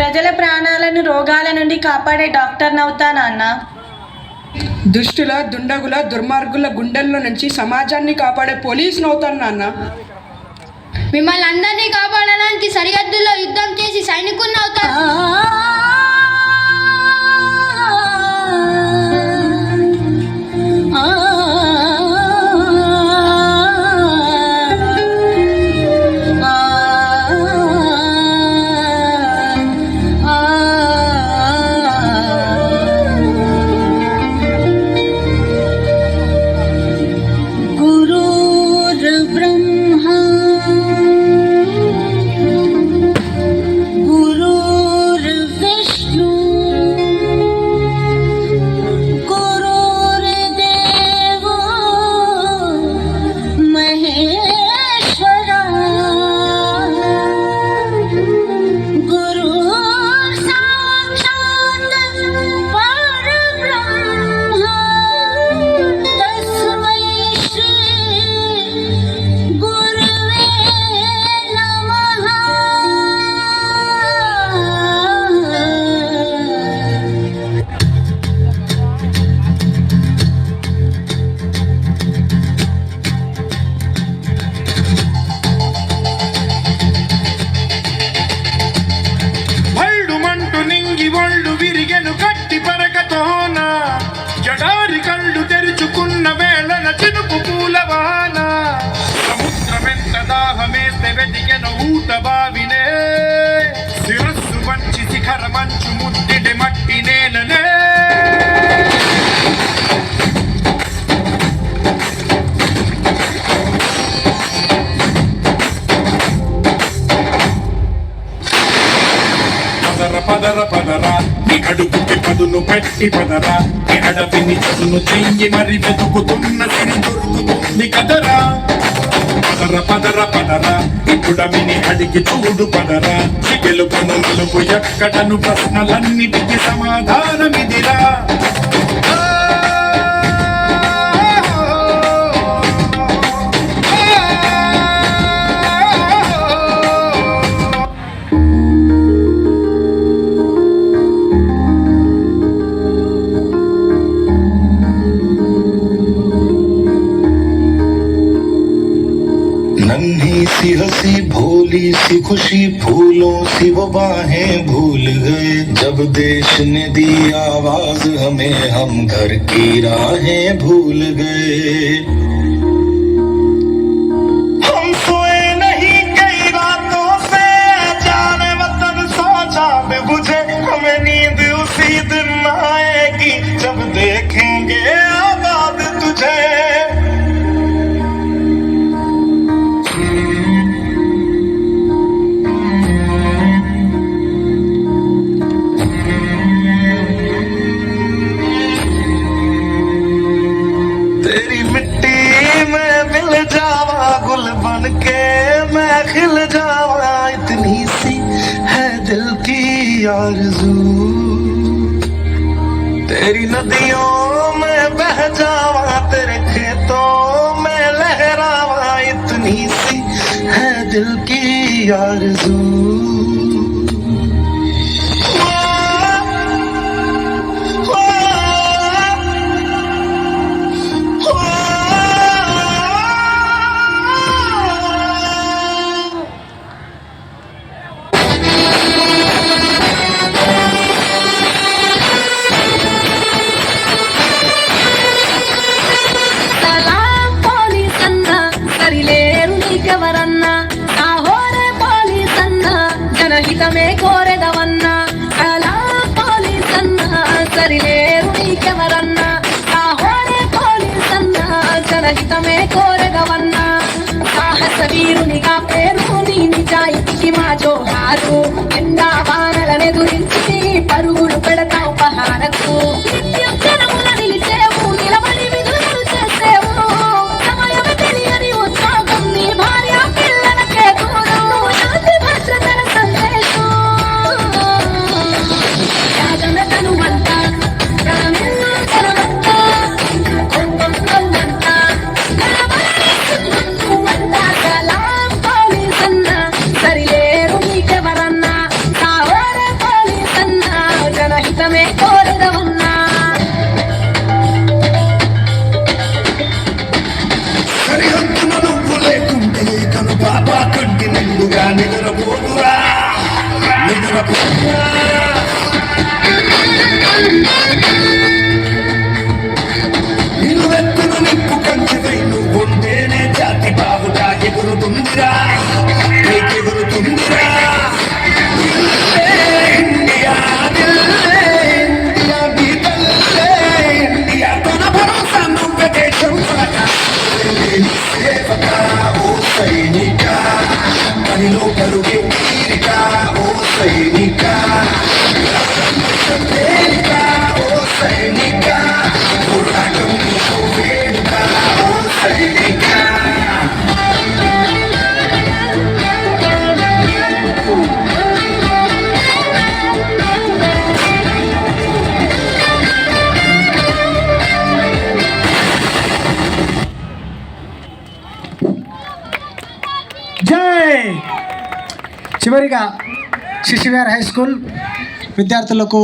ప్రజల ప్రాణాలను రోగాల నుండి కాపాడే డాక్టర్ నవుతా నాన్న. దుష్టుల, దుండగుల, దుర్మార్గుల గుండెల్లో నుంచి సమాజాన్ని కాపాడే పోలీస్ నవుతాను నాన్న. మిమ్మల్ని అందరినీ కాపాడడానికి సరిహద్దుల్లో యుద్ధం చేసి సైనికులను అవుతాను. బావినే శిరస్సు వంచి శిఖర మంచు ముద్దిడి మట్టి నేలనే పదర పదరా నీ అడుగుకి పదును పెట్టి పదరా నీ అడవిని చదును చెయ్యి మరి వెతుకుతున్న సిరి దొరుకుతుంది కదరా. పదర పదర పదరా ఇప్పుడమిని అడిగి చూడు పదరా గెలుపును మలుపు ఎక్కడను ప్రశ్నలన్నిటికీ సమాధానమిదిరా. नन्ही सी हंसी भोली सी खुशी फूलों सी वो बाहें भूल गए जब देश ने दी आवाज हमें हम घर की राहें भूल गए. हम सोए नहीं कई रातों से जाने वतन सो चांद बुझे हमें नींद उसी दिन आएगी जब देखेंगे आबाद तुझे. तेरी मिट्टी में मिल जावा गुल बन के मैं खिल जावा इतनी सी है दिल की आरज़ू. तेरी नदियों में बह जावा तेरे खेतों में लहरावा इतनी सी है दिल की आरज़ू. హితమే కోరెదవన్నా అలా పోలీసన్నా సరిలేరు నీకెవరన్నా సాహోరే పోలీసన్నా జనహితమే కోరెదవన్నా సాహస వీరునిగా పేరు నీ నిజాయితీకి మా జోహారు ఎండా వానలనెదురించి పరుగులు పెడతావు పహారకు నిత్యం జనముల నిలిచేవు నిలబడి విధులు చేసేవు సమయం తెలియని ఉత్సాహం నీ భార్య పిల్లలకే దూరం శాంతి భద్రతల సందేశం యాదనతనువంతా ప్రాణంలో జనమంతా కొండంతా నడవలేసుకుంటూ సలాం పోలీసన్నా సరిలేరు నీకెవరన్నా సావరే నిలువెత్తును నిప్పు కంచెపై నువ్వుంటేనే జాతి బావుగా ఎగురుతుందిరా, ఎగురుతుందిరా. ఇండియా ఇండియా గీతల్లే ఇండియా తన భరోసా నువ్వే దేశం సేవక ఓ సైనిక, పనిలో పరుగే తీరిక ఓ సైనిక, తేలిక ఓ సైనిక, పోరాటం నీకు వేడుక ఓ సైనిక. జై. చివరిగా శిశువిహార్ హై స్కూల్ విద్యార్థులకు